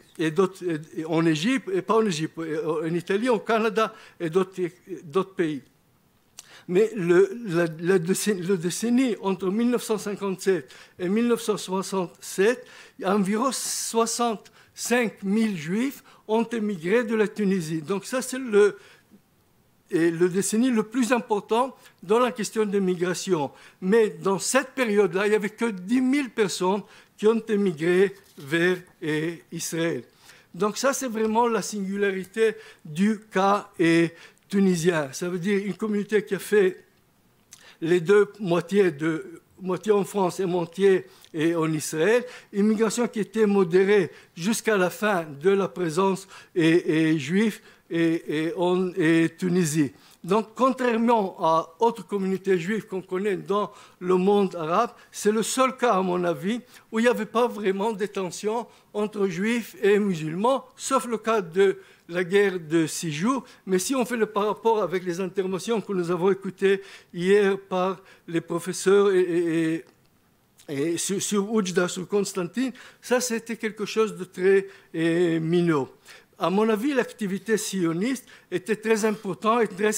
en Égypte, et pas en Égypte, en Italie, au Canada et d'autres pays. Mais le décennie entre 1957 et 1967, environ 65 000 juifs ont émigré de la Tunisie. Donc ça, c'est le décennie le plus important dans la question de migration. Mais dans cette période-là, il n'y avait que 10 000 personnes qui ont émigré vers Israël. Donc ça, c'est vraiment la singularité du cas tunisien. Ça veut dire une communauté qui a fait les deux moitié en France et moitié en Israël. Immigration qui était modérée jusqu'à la fin de la présence juive en Tunisie. Donc, contrairement à autres communautés juives qu'on connaît dans le monde arabe, c'est le seul cas, à mon avis, où il n'y avait pas vraiment de tension entre juifs et musulmans, sauf le cas de la guerre de 6 jours. Mais si on fait le par rapport avec les interventions que nous avons écoutées hier par les professeurs et sur Oujda, sur Constantine, ça c'était quelque chose de très mineur. À mon avis, l'activité sioniste était très importante et très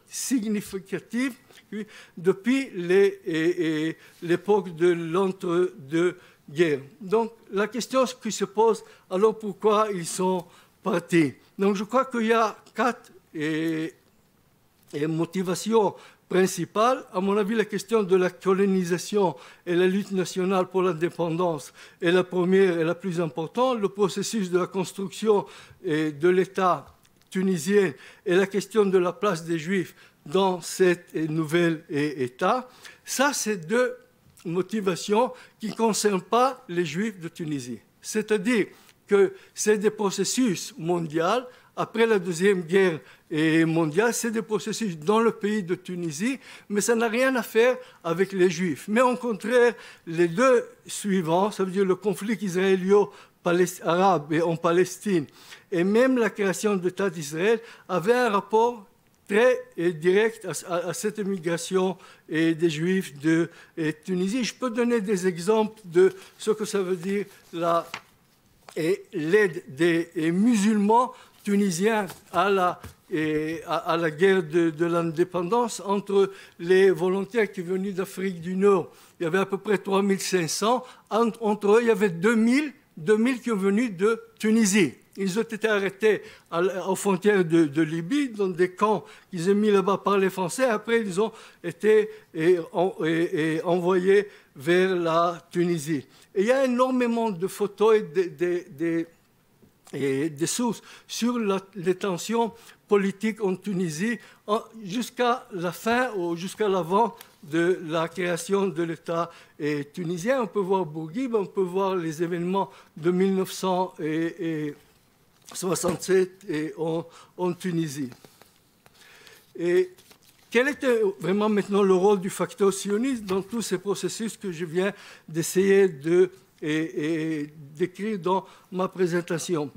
significative depuis l'époque de l'entre-deux-guerres. Donc, la question qui se pose, alors pourquoi ils sont partis? Donc, je crois qu'il y a 4 motivations principale. À mon avis, la question de la colonisation et la lutte nationale pour l'indépendance est la première et la plus importante. Le processus de la construction de l'État tunisien et la question de la place des Juifs dans cet nouvel État. Ça, c'est 2 motivations qui ne concernent pas les Juifs de Tunisie. C'est-à-dire que c'est des processus mondiaux après la Deuxième Guerre mondiale. C'est des processus dans le pays de Tunisie, mais ça n'a rien à faire avec les Juifs. Mais au contraire, les deux suivants, ça veut dire le conflit israélo-arabe en Palestine et même la création de l'État d'Israël, avaient un rapport très direct à cette immigration des Juifs de Tunisie. Je peux donner des exemples de ce que ça veut dire l'aide des musulmans tunisiens à la guerre de l'indépendance entre les volontaires qui venaient d'Afrique du Nord. Il y avait à peu près 3500. Entre eux, il y avait 2000 qui sont venus de Tunisie. Ils ont été arrêtés aux frontières de Libye, dans des camps qu'ils ont mis là-bas par les Français. Après, ils ont été envoyés vers la Tunisie. Et il y a énormément de photos et des sources sur les tensions politiques en Tunisie jusqu'à la fin ou jusqu'à l'avant de la création de l'État tunisien. On peut voir Bourguiba, on peut voir les événements de 1967 en Tunisie. Et quel était vraiment maintenant le rôle du facteur sioniste dans tous ces processus que je viens d'essayer de décrire dans ma présentation?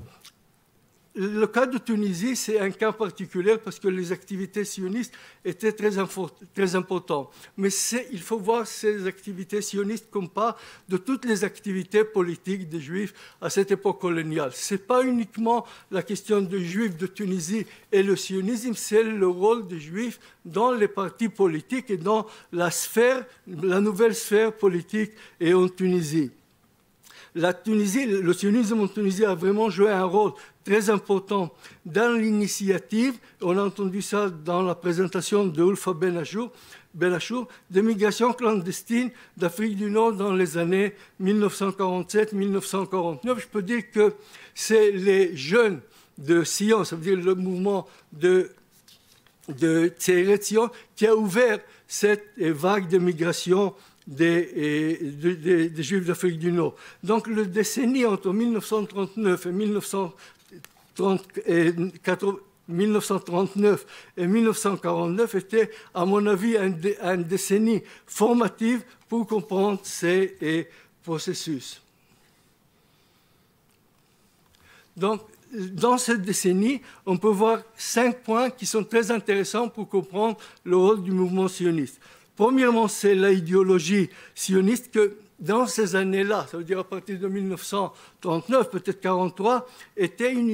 Le cas de Tunisie, c'est un cas particulier parce que les activités sionistes étaient très importantes. Mais il faut voir ces activités sionistes comme part de toutes les activités politiques des Juifs à cette époque coloniale. Ce n'est pas uniquement la question des Juifs de Tunisie et le sionisme, c'est le rôle des Juifs dans les partis politiques et dans la nouvelle sphère politique en Tunisie. Le sionisme en Tunisie a vraiment joué un rôle très important dans l'initiative, on a entendu ça dans la présentation de Ulfa Benachour, de migration clandestine d'Afrique du Nord dans les années 1947-1949. Je peux dire que c'est les jeunes de Sion, ça veut dire le mouvement de Tzeiret Sion, qui a ouvert cette vague de migration des Juifs d'Afrique du Nord. Donc, le décennie entre 1939 et 1939 et 1949 était, à mon avis, un décennie formative pour comprendre ces processus. Donc, dans cette décennie, on peut voir 5 points qui sont très intéressants pour comprendre le rôle du mouvement sioniste. Premièrement, c'est l'idéologie sioniste que, dans ces années-là, ça veut dire à partir de 1939, peut-être 1943, était une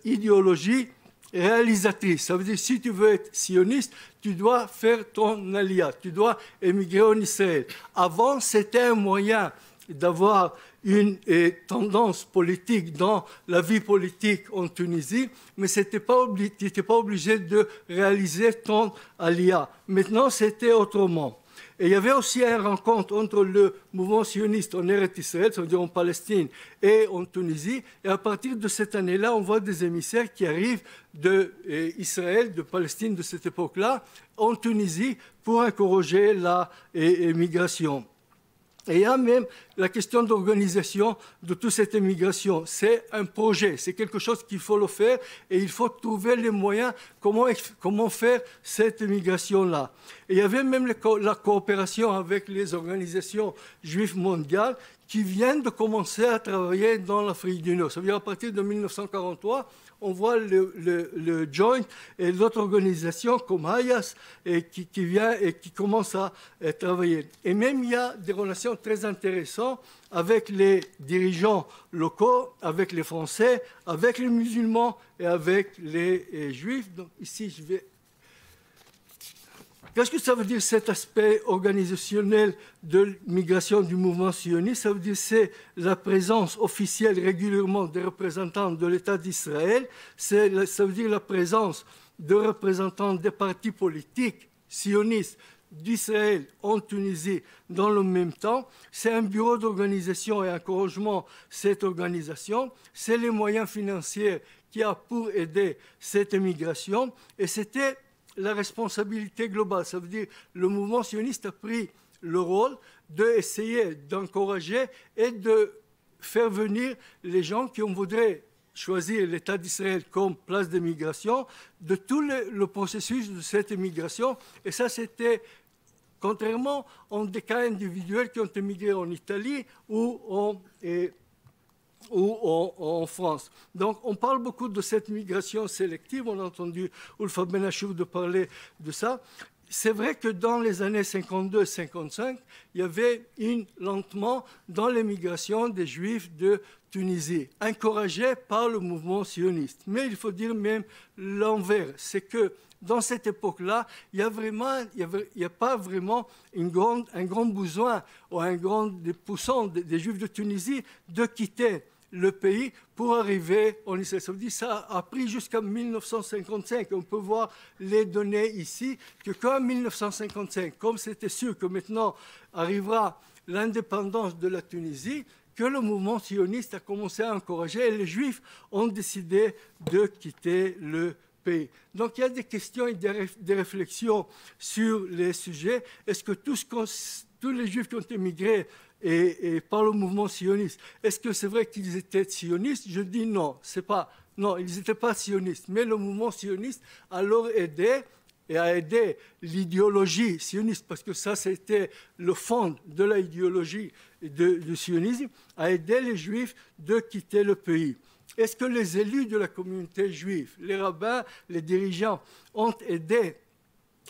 idéologie réalisatrice. Ça veut dire que si tu veux être sioniste, tu dois faire ton alia, tu dois émigrer en Israël. Avant, c'était un moyen d'avoir une tendance politique dans la vie politique en Tunisie, mais tu n'étais pas obligé de réaliser ton alia. Maintenant, c'était autrement. Et il y avait aussi une rencontre entre le mouvement sioniste en Eretz Israël, c'est-à-dire en Palestine, et en Tunisie. Et à partir de cette année-là, on voit des émissaires qui arrivent d'Israël, de Palestine de cette époque-là, en Tunisie, pour encourager la migration. Et il y a même la question d'organisation de toute cette immigration. C'est un projet, c'est quelque chose qu'il faut le faire et il faut trouver les moyens comment faire cette immigration-là. Et il y avait même la coopération avec les organisations juives mondiales qui viennent de commencer à travailler dans l'Afrique du Nord. Ça veut dire à partir de 1943, on voit le Joint et d'autres organisations comme Hayas qui viennent et qui commencent à travailler. Et même il y a des relations très intéressantes avec les dirigeants locaux, avec les Français, avec les musulmans et avec les Juifs. Donc ici, je vais... Qu'est-ce que ça veut dire cet aspect organisationnel de migration du mouvement sioniste? Ça veut dire c'est la présence officielle régulièrement des représentants de l'État d'Israël, ça veut dire la présence de représentants des partis politiques sionistes d'Israël en Tunisie dans le même temps. C'est un bureau d'organisation et encouragement cette organisation. C'est les moyens financiers qui a pour aider cette immigration. Et c'était la responsabilité globale. Ça veut dire que le mouvement sioniste a pris le rôle d'essayer d'encourager et de faire venir les gens qui voudraient choisir l'État d'Israël comme place d'émigration, de tout le processus de cette émigration. Et ça, c'était contrairement aux des cas individuels qui ont émigré en Italie ou en France. Donc, on parle beaucoup de cette migration sélective. On a entendu Ulfa Benachouf de parler de ça. C'est vrai que dans les années 52-55, il y avait lentement dans l'émigration des Juifs de Tunisie, encouragés par le mouvement sioniste. Mais il faut dire même l'envers. C'est que dans cette époque-là, il n'y a pas vraiment un grand besoin ou un grand poussant des Juifs de Tunisie de quitter le pays pour arriver en Israël. Ça veut dire que ça a pris jusqu'à 1955. On peut voir les données ici, que qu'en 1955, comme c'était sûr que maintenant arrivera l'indépendance de la Tunisie, que le mouvement sioniste a commencé à encourager et les Juifs ont décidé de quitter le pays. Donc il y a des questions et des réflexions sur les sujets. Est-ce que tous les Juifs qui ont émigré et par le mouvement sioniste, est-ce que c'est vrai qu'ils étaient sionistes? Je dis non, non, ils n'étaient pas sionistes. Mais le mouvement sioniste a leur aidé et a aidé l'idéologie sioniste, parce que ça, c'était le fond de l'idéologie du sionisme, a aidé les Juifs de quitter le pays. Est-ce que les élus de la communauté juive, les rabbins, les dirigeants, ont aidé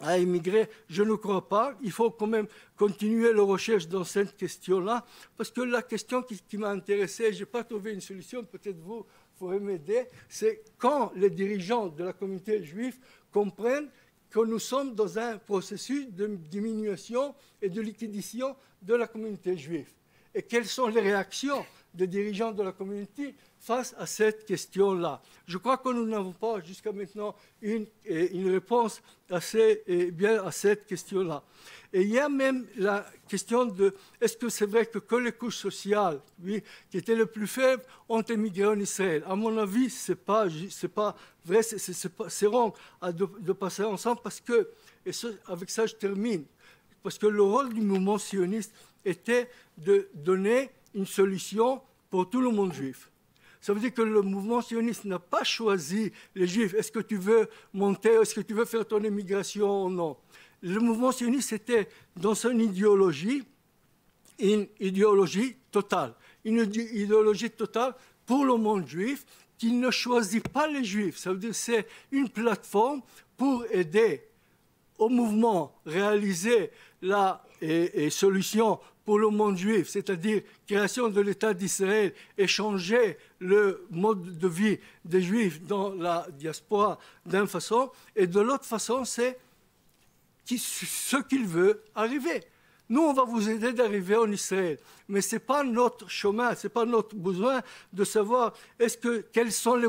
à émigrer? Je ne crois pas. Il faut quand même continuer la recherche dans cette question-là, parce que la question qui m'a intéressé, je n'ai pas trouvé une solution, peut-être vous pourrez m'aider, c'est quand les dirigeants de la communauté juive comprennent que nous sommes dans un processus de diminution et de liquidation de la communauté juive. Et quelles sont les réactions des dirigeants de la communauté face à cette question-là? Je crois que nous n'avons pas jusqu'à maintenant une réponse assez bien à cette question-là. Et il y a même la question de est-ce que c'est vrai que les couches sociales, oui, qui étaient les plus faibles, ont émigré en Israël? À mon avis, c'est pas vrai, c'est wrong de passer ensemble parce que, et avec ça je termine, parce que le rôle du mouvement sioniste était de donner une solution pour tout le monde juif. Ça veut dire que le mouvement sioniste n'a pas choisi les Juifs. Est-ce que tu veux monter, est-ce que tu veux faire ton émigration ou non? Le mouvement sioniste était dans son idéologie, une idéologie totale. Une idéologie totale pour le monde juif qui ne choisit pas les Juifs. Ça veut dire que c'est une plateforme pour aider au mouvement réaliser la solution pour le monde juif, c'est-à-dire création de l'État d'Israël et changer le mode de vie des Juifs dans la diaspora d'une façon, et de l'autre façon, c'est ce qu'il veut arriver. Nous, on va vous aider d'arriver en Israël, mais ce n'est pas notre chemin, ce n'est pas notre besoin de savoir quelles sont les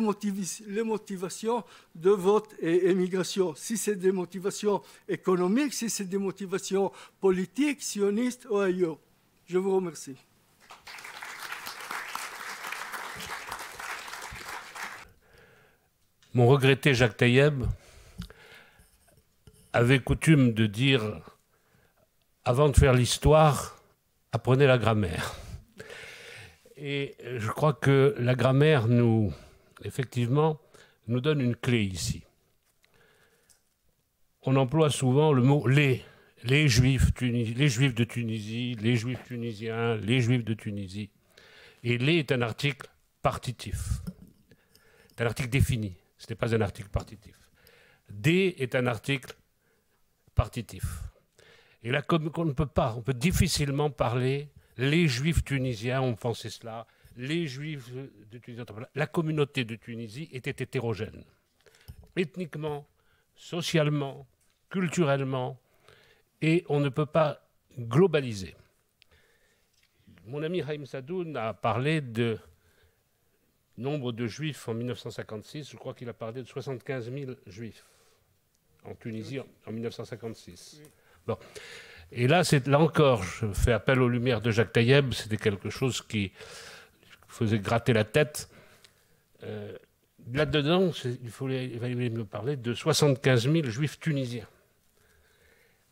motivations de votre émigration. Si c'est des motivations économiques, si c'est des motivations politiques, sionistes ou ailleurs. Je vous remercie. Mon regretté Jacques Taïeb avait coutume de dire, avant de faire l'histoire, apprenez la grammaire. Et je crois que la grammaire, effectivement, nous donne une clé ici. On emploie souvent le mot « les Juifs de Tunisie, les Juifs tunisiens, les Juifs de Tunisie ». Et « les » est un article partitif. C'est un article défini, ce n'est pas un article partitif. « Des » est un article partitif. Et là, comme on ne peut pas, on peut difficilement parler les Juifs tunisiens ont pensé cela, les Juifs de Tunisie. La communauté de Tunisie était hétérogène, ethniquement, socialement, culturellement, et on ne peut pas globaliser. Mon ami Haïm Sadoun a parlé de nombre de Juifs en 1956. Je crois qu'il a parlé de 75 000 Juifs en Tunisie en 1956. Oui. Bon. Et là encore, je fais appel aux lumières de Jacques Taïeb, c'était quelque chose qui faisait gratter la tête. Là-dedans, il fallait me parler de 75 000 Juifs tunisiens.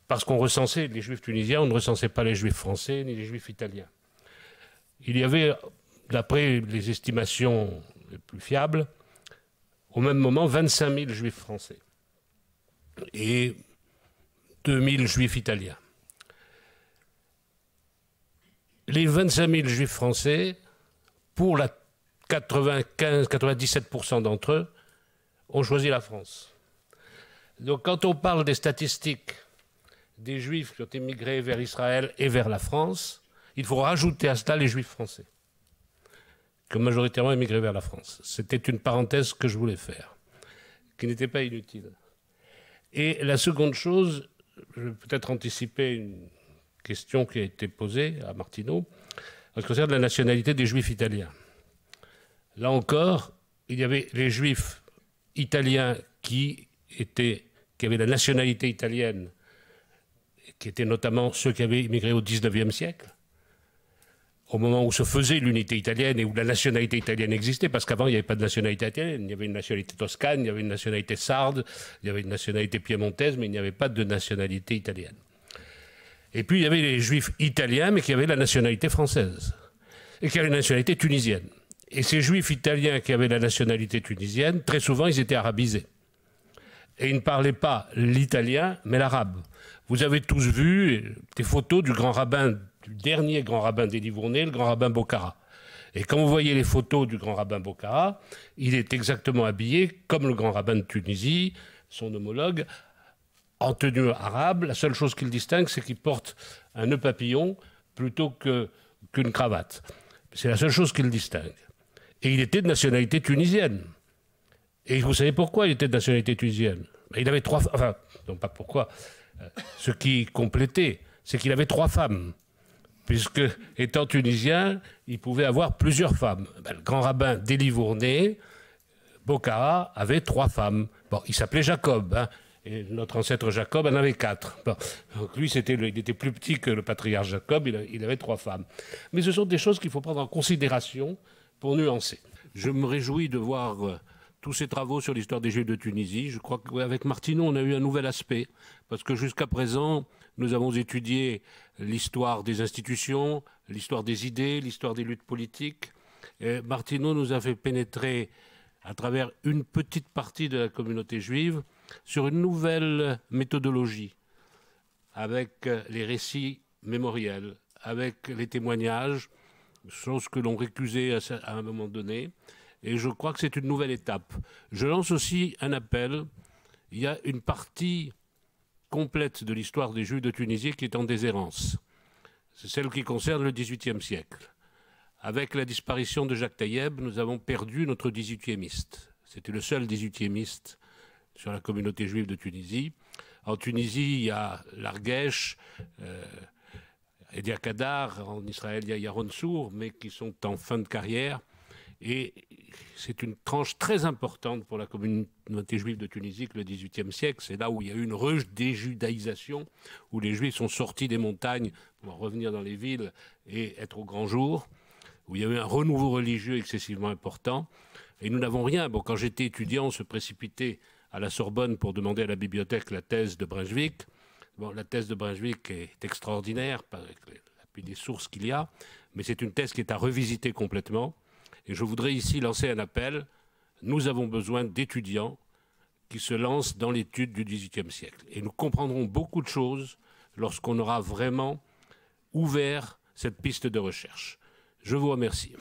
Parce qu'on recensait les Juifs tunisiens, on ne recensait pas les Juifs français ni les Juifs italiens. Il y avait, d'après les estimations les plus fiables, au même moment 25 000 juifs français et 2 000 juifs italiens. Les 25 000 juifs français, pour la 95-97% d'entre eux, ont choisi la France. Donc quand on parle des statistiques des juifs qui ont émigré vers Israël et vers la France, il faut rajouter à cela les juifs français, qui ont majoritairement émigré vers la France. C'était une parenthèse que je voulais faire, qui n'était pas inutile. Et la seconde chose, je vais peut-être anticiper une question qui a été posée à Martineau, en ce qui concerne la nationalité des juifs italiens. Là encore, il y avait les juifs italiens qui avaient la nationalité italienne, qui étaient notamment ceux qui avaient immigré au XIXe siècle, au moment où se faisait l'unité italienne et où la nationalité italienne existait, parce qu'avant, il n'y avait pas de nationalité italienne. Il y avait une nationalité toscane, il y avait une nationalité sarde, il y avait une nationalité piémontaise, mais il n'y avait pas de nationalité italienne. Et puis, il y avait les juifs italiens, mais qui avaient la nationalité française, et qui avaient la nationalité tunisienne. Et ces juifs italiens qui avaient la nationalité tunisienne, très souvent, ils étaient arabisés. Et ils ne parlaient pas l'italien, mais l'arabe. Vous avez tous vu des photos du dernier grand rabbin des Livournais, le grand rabbin Bocara. Et quand vous voyez les photos du grand rabbin Bocara, il est exactement habillé comme le grand rabbin de Tunisie, son homologue, en tenue arabe. La seule chose qu'il distingue, c'est qu'il porte un nœud papillon plutôt qu'une cravate. C'est la seule chose qu'il distingue. Et il était de nationalité tunisienne. Et vous savez pourquoi il était de nationalité tunisienne? Il avait enfin, non pas pourquoi. Ce qui complétait, c'est qu'il avait 3 femmes. Puisque, étant tunisien, il pouvait avoir plusieurs femmes. Le grand rabbin des Livournais, Bocara, avait 3 femmes. Bon, il s'appelait Jacob, hein, et notre ancêtre Jacob en avait 4. Bon, donc lui, il était plus petit que le patriarche Jacob, il avait 3 femmes. Mais ce sont des choses qu'il faut prendre en considération pour nuancer. Je me réjouis de voir tous ces travaux sur l'histoire des Juifs de Tunisie. Je crois qu'avec Martineau, on a eu un nouvel aspect, parce que jusqu'à présent, nous avons étudié l'histoire des institutions, l'histoire des idées, l'histoire des luttes politiques. Et Martineau nous a fait pénétrer, à travers une petite partie de la communauté juive, sur une nouvelle méthodologie, avec les récits mémoriels, avec les témoignages, chose que l'on récusait à un moment donné. Et je crois que c'est une nouvelle étape. Je lance aussi un appel. Il y a une partie complète de l'histoire des Juifs de Tunisie qui est en déshérence. C'est celle qui concerne le XVIIIe siècle. Avec la disparition de Jacques Taïeb, nous avons perdu notre 18e. C'était le seul 18e sur la communauté juive de Tunisie. En Tunisie, il y a l'Argesh, Edia Kadar. En Israël, il y a Yaron Sour, mais qui sont en fin de carrière. Et c'est une tranche très importante pour la communauté juive de Tunisie que le XVIIIe siècle. C'est là où il y a eu une redéjudaïsation, où les Juifs sont sortis des montagnes pour revenir dans les villes et être au grand jour, où il y a eu un renouveau religieux excessivement important. Et nous n'avons rien. Bon, quand j'étais étudiant, on se précipitait à la Sorbonne pour demander à la bibliothèque la thèse de Brunswick. Bon, la thèse de Brunswick est extraordinaire, avec l'appui des sources qu'il y a, mais c'est une thèse qui est à revisiter complètement. Et je voudrais ici lancer un appel. Nous avons besoin d'étudiants qui se lancent dans l'étude du XVIIIe siècle. Et nous comprendrons beaucoup de choses lorsqu'on aura vraiment ouvert cette piste de recherche. Je vous remercie.